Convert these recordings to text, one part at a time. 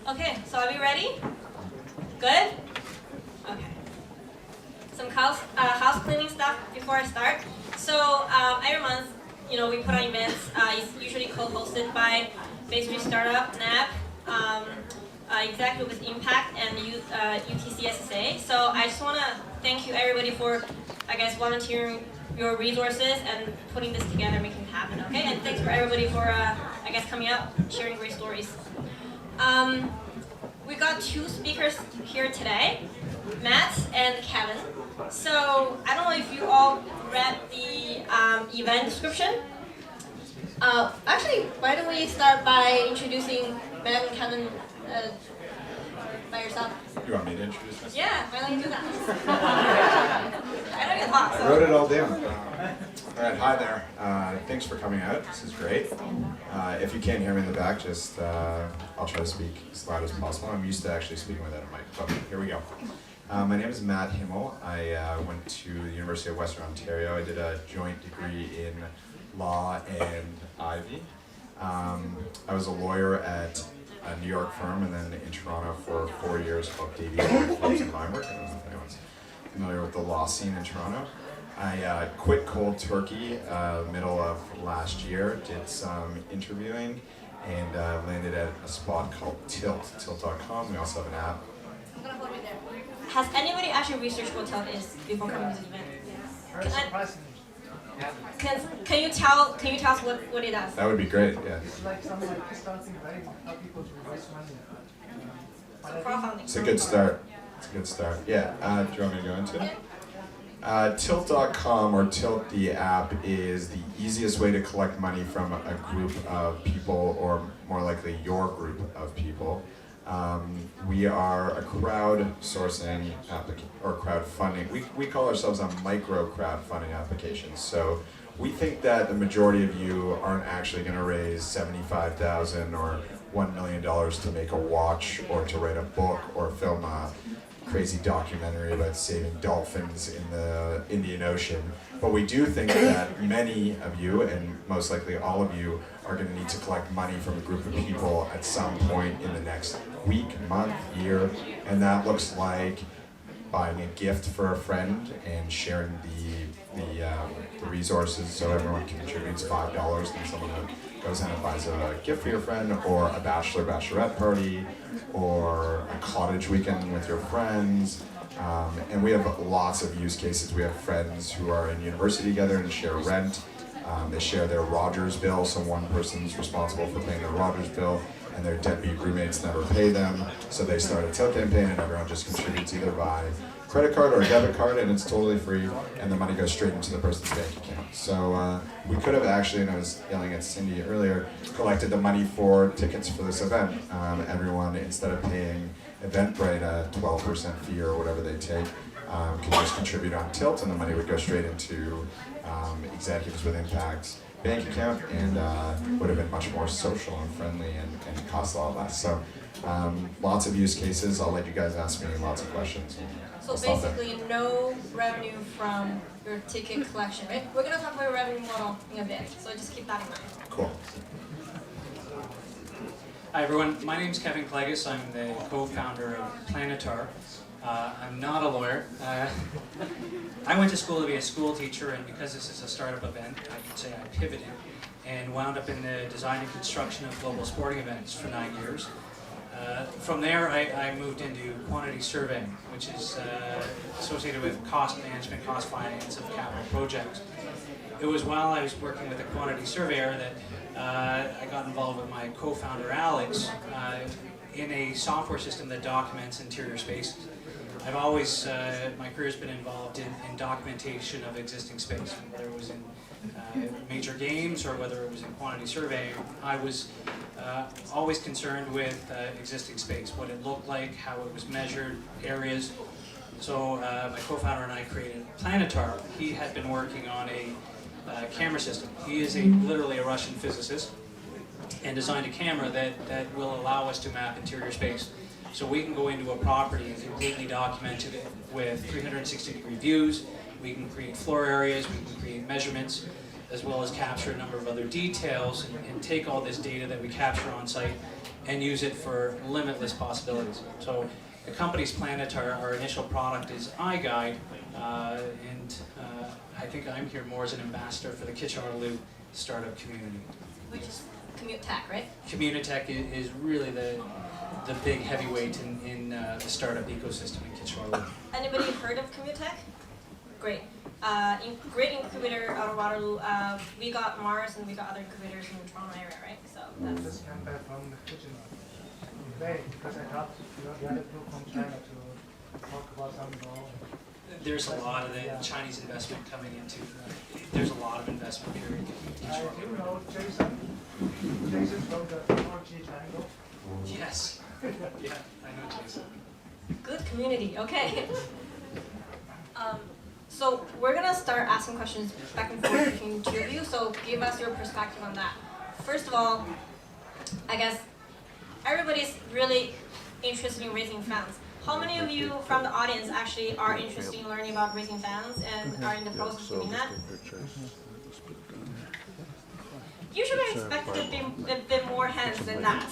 Okay, so are we ready? Good? Okay. Some house cleaning stuff before I start. So every month, we put on events. It's usually co-hosted by Bay Street Startup, NAP, exactly with Impact and UTCSSA. So I just want to thank you everybody for, volunteering your resources and putting this together, making it happen. Okay, and thanks for everybody for, coming up, sharing great stories. We got two speakers here today, Matt and Kevin. So I don't know if you all read the event description. Actually, why don't we start by introducing Matt and Kevin by yourself? You want me to introduce myself? Yeah, why don't you do that? I know you talk. So. I wrote it all down. All right, hi there. Thanks for coming out. This is great. If you can't hear me in the back, just I'll try to speak as loud as possible. I'm used to actually speaking without a mic, but here we go. My name is Matt Himel. I went to the University of Western Ontario. I did a joint degree in law and Ivy. I was a lawyer at a New York firm and then in Toronto for 4 years called Davie Phillips and Limework. I don't know if anyone's familiar with the law scene in Toronto. I quit cold turkey middle of last year, did some interviewing, and landed at a spot called tilt.com. We also have an app. I'm gonna hold you there. Has anybody actually researched what Tilt is before coming to the event? Can you tell us what it does? That would be great, yeah. It's like some starting very help people to raise money. So crowdfunding. It's a good start. It's a good start. Yeah, do you want me to go into it? Tilt.com or Tilt the app is the easiest way to collect money from a group of people, or more likely your group of people. We are a crowdsourcing or crowdfunding. We call ourselves a micro crowdfunding application. So we think that the majority of you aren't actually going to raise $75,000 or $1 million to make a watch or to write a book or film a crazy documentary about saving dolphins in the Indian Ocean. But we do think that many of you, and most likely all of you, are going to need to collect money from a group of people at some point in the next week, month, year, and that looks like buying a gift for a friend and sharing the resources, so everyone contributes $5 and someone goes in and buys a gift for your friend, or a bachelorette party, or a cottage weekend with your friends. And we have lots of use cases. We have friends who are in university together and share rent. They share their Rogers bill, so one person's responsible for paying their Rogers bill, and their deadbeat roommates never pay them, so they start a Tilt campaign and everyone just contributes either by credit card or debit card, and it's totally free, and the money goes straight into the person's bank account. So we could have actually, and I was yelling at Cindy earlier, collected the money for tickets for this event. Everyone, instead of paying Eventbrite a 12% fee or whatever they take, can just contribute on Tilt, and the money would go straight into Executives with Impact's bank account, and would have been much more social and friendly and cost a lot less. So lots of use cases. I'll let you guys ask me lots of questions. So basically, no revenue from your ticket collection, right? We're going to talk about your revenue model in a bit, so just keep that in mind. Cool. Hi everyone, my name is Kevin Klages. I'm the co-founder of Planetar. I'm not a lawyer. I went to school to be a school teacher, and because this is a startup event, I could say I pivoted and wound up in the design and construction of global sporting events for 9 years. From there, I moved into quantity surveying, which is associated with cost management, cost finance of capital projects. It was while I was working with a quantity surveyor that I got involved with my co-founder Alex in a software system that documents interior spaces. I've always, my career's been involved in documentation of existing space, whether it was in major games or whether it was in quantity surveying. I was always concerned with existing space, what it looked like, how it was measured, areas. So my co-founder and I created Planetar. He had been working on a camera system. He is literally a Russian physicist, and designed a camera that will allow us to map interior space. So we can go into a property and completely document it with 360-degree views. We can create floor areas, we can create measurements. as well as capture a number of other details and take all this data that we capture on site and use it for limitless possibilities. So the company's Planetar, our initial product is iGuide, and I think I'm here more as an ambassador for the Kitcharaloo startup community. Which is commute tech, right? Communitech is really the big heavyweight in the startup ecosystem in Kitcharaloo. Anybody heard of commute tech? Great. Great incubator out of Waterloo. We got Mars and we got other incubators in the Toronto area, right? So that's Just came back from the kitchen today because I talked to the other people from China to talk about some role. There's a lot of the Chinese investment coming into. There's a lot of investment here in Kitcharaloo. You know Jason? Jason from the 4G Triangle. Yes. Yeah, I know Jason. good community. Okay. So we're gonna start asking questions back and forth between the two of you. So give us your perspective on that. First of all, I guess everybody's really interested in raising funds. How many of you from the audience actually are interested in learning about raising funds and are in the process of doing that? Usually I expected a bit more hands than that.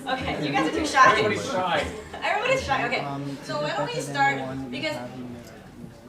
Okay, you guys are too shy. Everybody's shy. Everybody's shy, okay. So why don't we start, because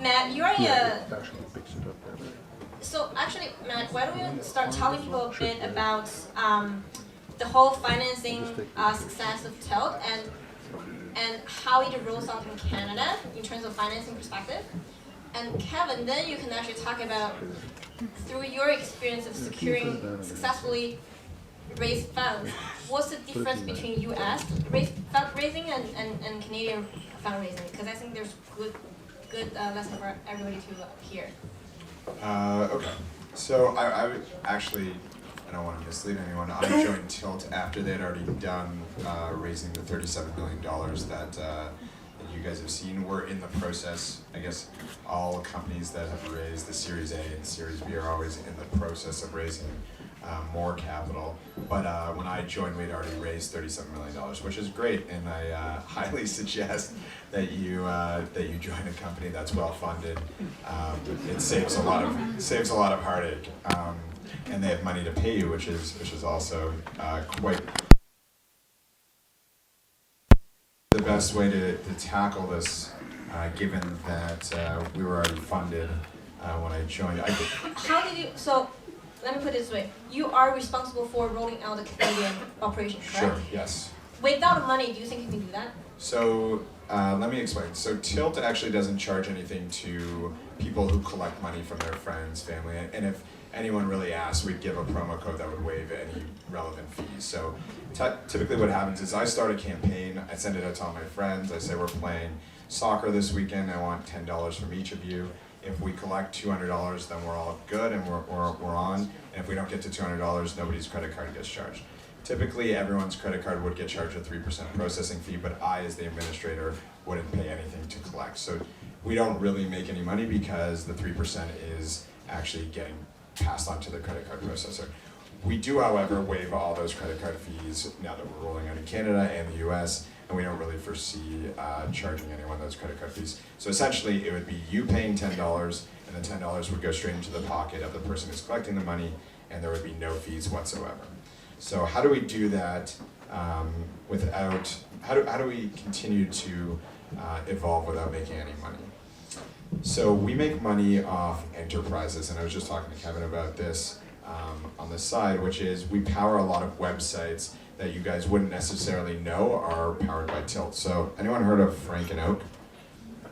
Matt, you're a... So actually, Matt, why don't you start telling people a bit about the whole financing success of Tilt and how it rolls out in Canada in terms of financing perspective. And Kevin, then you can actually talk about, through your experience of successfully raised funds, what's the difference between US fundraising and Canadian fundraising? Because I think there's good lesson for everybody to hear. Okay, so I would actually, I don't want to mislead anyone, I joined Tilt after they'd already done raising the $37 million that you guys have seen. We're in the process, I guess all companies that have raised the Series A and Series B are always in the process of raising more capital. But when I joined, we'd already raised $37 million, which is great, and I highly suggest that you join a company that's well funded. It saves a lot of heartache, and they have money to pay you, which is also quite the best way to tackle this, given that we were already funded when I joined. How did you, so let me put it this way, you are responsible for rolling out the Canadian operation, correct? Sure, yes. Without money, do you think you can do that? So let me explain. So Tilt actually doesn't charge anything to people who collect money from their friends, family, and if anyone really asks, we'd give a promo code that would waive any relevant fees. So typically what happens is I start a campaign, I send it out to all my friends, I say we're playing soccer this weekend, I want $10 from each of you. If we collect $200, then we're all good and we're on. And if we don't get to $200, nobody's credit card gets charged. Typically, everyone's credit card would get charged a 3% processing fee, but I, as the administrator, wouldn't pay anything to collect. So we don't really make any money because the 3% is actually getting passed on to the credit card processor. We do, however, waive all those credit card fees now that we're rolling out in Canada and the US, and we don't really foresee charging anyone those credit card fees. So essentially, it would be you paying $10, and the $10 would go straight into the pocket of the person who's collecting the money, and there would be no fees whatsoever. So how do we do that without, how do we continue to evolve without making any money? So we make money off enterprises, and I was just talking to Kevin about this on the side, which is we power a lot of websites that you guys wouldn't necessarily know are powered by Tilt. So anyone heard of Frank and Oak?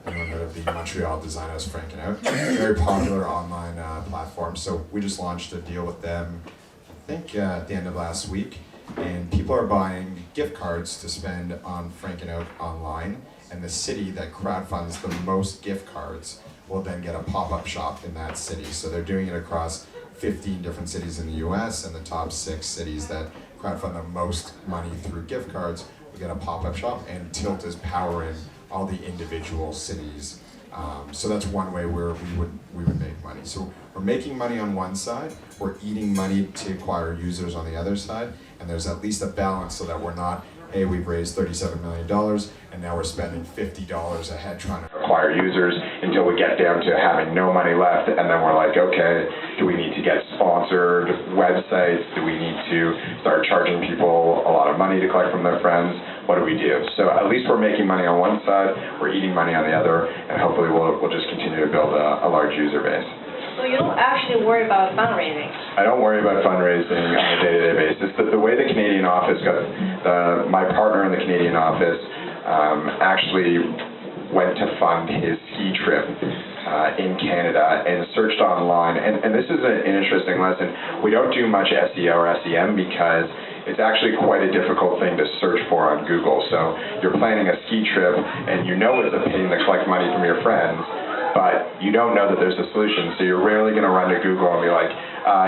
Anyone heard of the Montreal design house Frank and Oak? Very popular online platform. So we just launched a deal with them, I think at the end of last week, and people are buying gift cards to spend on Frank and Oak online, and the city that crowdfunds the most gift cards will then get a pop-up shop in that city. So they're doing it across 15 different cities in the US, and the top 6 cities that crowdfund the most money through gift cards will get a pop-up shop, and Tilt is powering all the individual cities. So that's one way where we would make money. So we're making money on one side, we're eating money to acquire users on the other side, and there's at least a balance so that we're not, hey, we've raised $37 million and now we're spending $50 a head trying to acquire users until we get down to having no money left, and then we're like, okay, do we need to get sponsored websites? Do we need to start charging people a lot of money to collect from their friends? What do we do? So at least we're making money on one side, we're eating money on the other, and hopefully we'll just continue to build a large user base. So you don't actually worry about fundraising? I don't worry about fundraising on a day-to-day basis. The way the Canadian office got, my partner in the Canadian office actually went to fund his ski trip in Canada and searched online. And this is an interesting lesson. We don't do much SEO or SEM because it's actually quite a difficult thing to search for on Google. So you're planning a ski trip and you know it's a pain to collect money from your friends, but you don't know that there's a solution. So you're rarely going to run to Google and be like,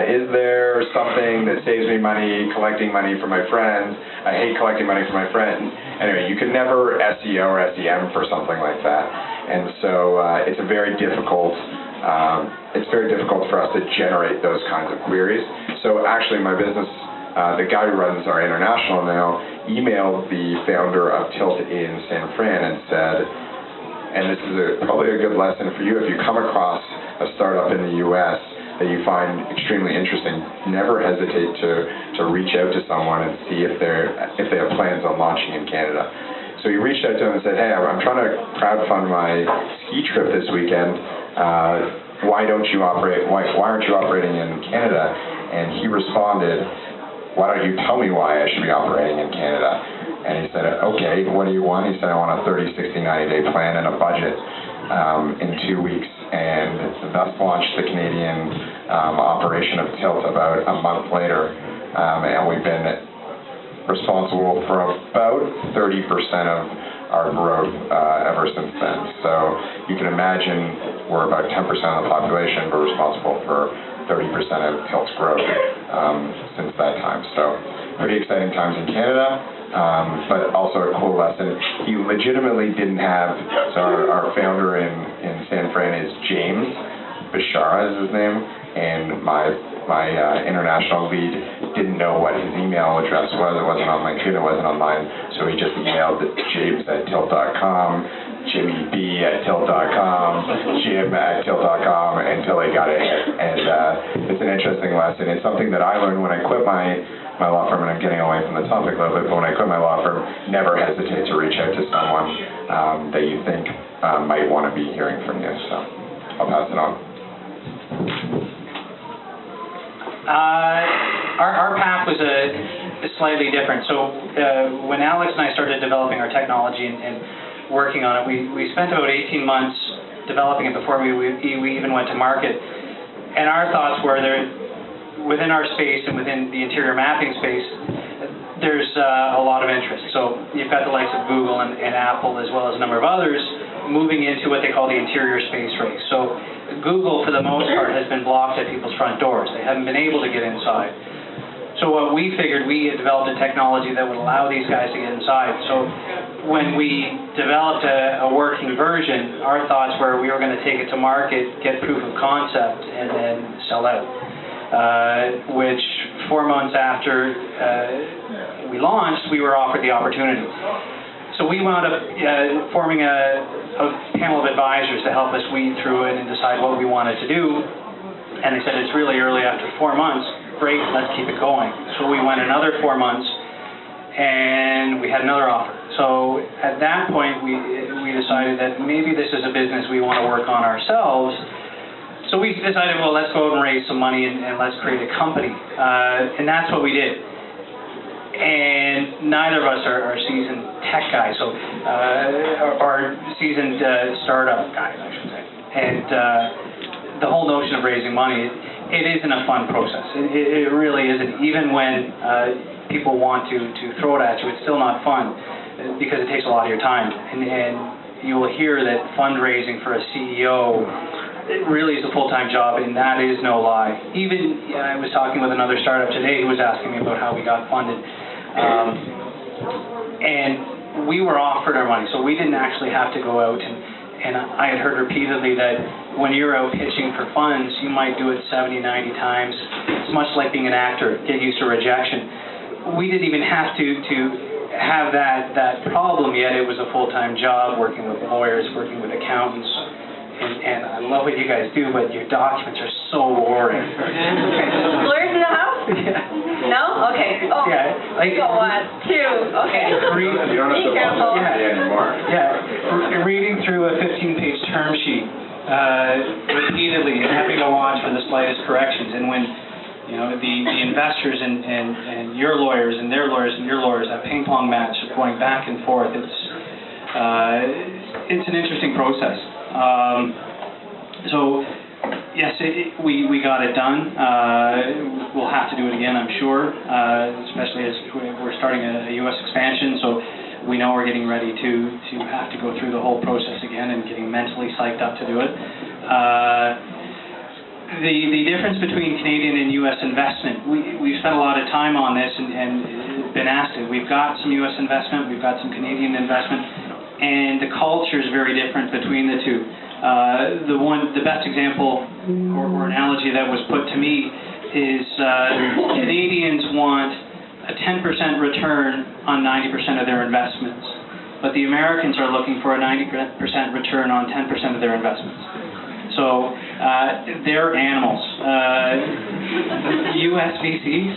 is there something that saves me money collecting money from my friends? I hate collecting money from my friends. Anyway, you can never SEO or SEM for something like that. And so it's very difficult for us to generate those kinds of queries. So actually my business, the guy who runs our international now, emailed the founder of Tilt in San Fran and said, and this is probably a good lesson for you, if you come across a startup in the US that you find extremely interesting, never hesitate to reach out to someone and see if they have plans on launching in Canada. So he reached out to him and said, hey, I'm trying to crowdfund my ski trip this weekend. Why aren't you operating in Canada? And he responded, why don't you tell me why I should be operating in Canada? And he said, okay, what do you want? He said, I want a 30, 60, 90-day plan and a budget in 2 weeks. And thus launched the Canadian operation of Tilt about a month later. And we've been responsible for about 30% of our growth ever since then. So you can imagine we're about 10% of the population, but responsible for 30% of Tilt's growth since that time. So pretty exciting times in Canada, but also a cool lesson. He legitimately didn't have, so our founder in San Fran is James Bishara is his name, and my international lead didn't know what his email address was. It wasn't on LinkedIn, it wasn't online, so he just emailed james@tilt.com, jimmyb@tilt.com, jim@tilt.com until he got it. And it's an interesting lesson. It's something that I learned when I quit my law firm, and I'm getting away from the topic a little bit, but when I quit my law firm, never hesitate to reach out to someone that you think might want to be hearing from you. So I'll pass it on. Our path was slightly different. So when Alex and I started developing our technology and working on it, we spent about 18 months developing it before we even went to market. And our thoughts were within our space and within the interior mapping space, there's a lot of interest. So you've got the likes of Google and Apple, as well as a number of others, moving into what they call the interior space race. So Google, for the most part, has been blocked at people's front doors. They haven't been able to get inside. So what we figured, we had developed a technology that would allow these guys to get inside. So when we developed a working version, our thoughts were we were going to take it to market, get proof of concept, and then sell out. Which 4 months after we launched, we were offered the opportunity. So we wound up forming a panel of advisors to help us weed through it and decide what we wanted to do. And they said, it's really early after 4 months. Great, let's keep it going. So we went another 4 months, and we had another offer. So at that point, we decided that maybe this is a business we want to work on ourselves. So we decided, well, let's go out and raise some money and let's create a company. And that's what we did. And neither of us are seasoned tech guys, so or seasoned startup guys, I should say. And the whole notion of raising money, it isn't a fun process. It really isn't. Even when people want to throw it at you, it's still not fun because it takes a lot of your time. And you will hear that fundraising for a CEO, it really is a full-time job, and that is no lie. Even I was talking with another startup today who was asking me about how we got funded. And we were offered our money, so we didn't actually have to go out. And I had heard repeatedly that when you're out pitching for funds, you might do it 70, 90 times. It's much like being an actor, get used to rejection. We didn't even have to have that problem yet. It was a full-time job, working with lawyers, working with accountants, and I love what you guys do, but your documents are so boring. Lawyers in the house? Yeah. No? Okay. Oh, Yeah, like, go on. Two. Okay. You don't have Be to careful. volunteer anymore. Yeah, reading through a 15-page term sheet repeatedly and having to watch for the slightest corrections, and when the investors and your lawyers and their lawyers and your lawyers, that ping pong match of going back and forth, it's an interesting process. So yes, we got it done. We'll have to do it again, I'm sure, especially as we're starting a U.S. expansion. So we know we're getting ready to have to go through the whole process again and getting mentally psyched up to do it. The difference between Canadian and U.S. investment, we've spent a lot of time on this and been asked it. We've got some U.S. investment, we've got some Canadian investment, and the culture is very different between the two. The best example or analogy that was put to me is Canadians want a 10% return on 90% of their investments, but the Americans are looking for a 90% return on 10% of their investments. So they're animals. U.S. VCs,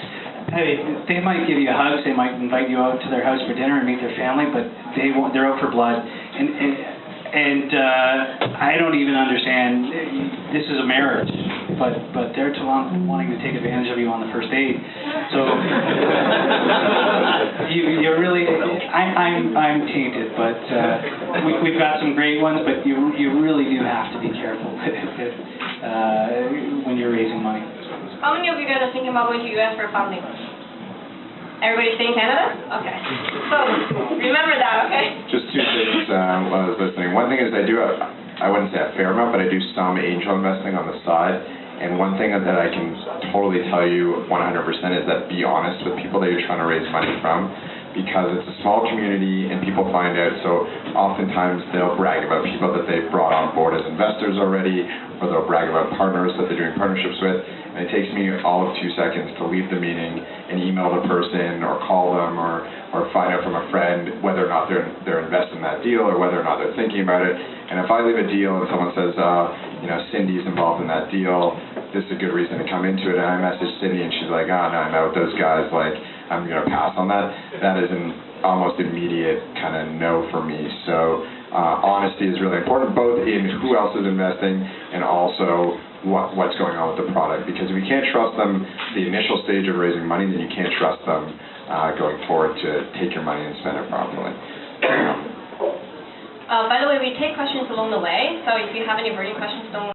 they might give you hugs, they might invite you out to their house for dinner and meet their family, but they're out for blood. And I don't even understand. This is a marriage, but they're wanting to take advantage of you on the first date. So you're really, I'm tainted, but we've got some great ones. But you really do have to be careful when you're raising money. How many of you guys are thinking about going to U.S. for founding? Everybody stay in Canada? Okay. So, remember that, okay? Just two things while I was listening. One thing is I do have, I wouldn't say a fair amount, but I do some angel investing on the side. And one thing that I can totally tell you 100% is that be honest with people that you're trying to raise money from, because it's a small community and people find out. So oftentimes they'll brag about people that they've brought on board as investors already, or they'll brag about partners that they're doing partnerships with. And it takes me all of 2 seconds to leave the meeting and email the person or call them or find out from a friend whether or not they're invested in that deal or whether or not they're thinking about it. And if I leave a deal and someone says, Cindy's involved in that deal, this is a good reason to come into it. And I message Cindy and she's like, oh no, I'm out with those guys, like I'm going to pass on that. That is an almost immediate kind of no for me. So honesty is really important, both in who else is investing and also what's going on with the product. Because if you can't trust them the initial stage of raising money, then you can't trust them going forward to take your money and spend it properly. By the way, we take questions along the way, so if you have any burning questions, don't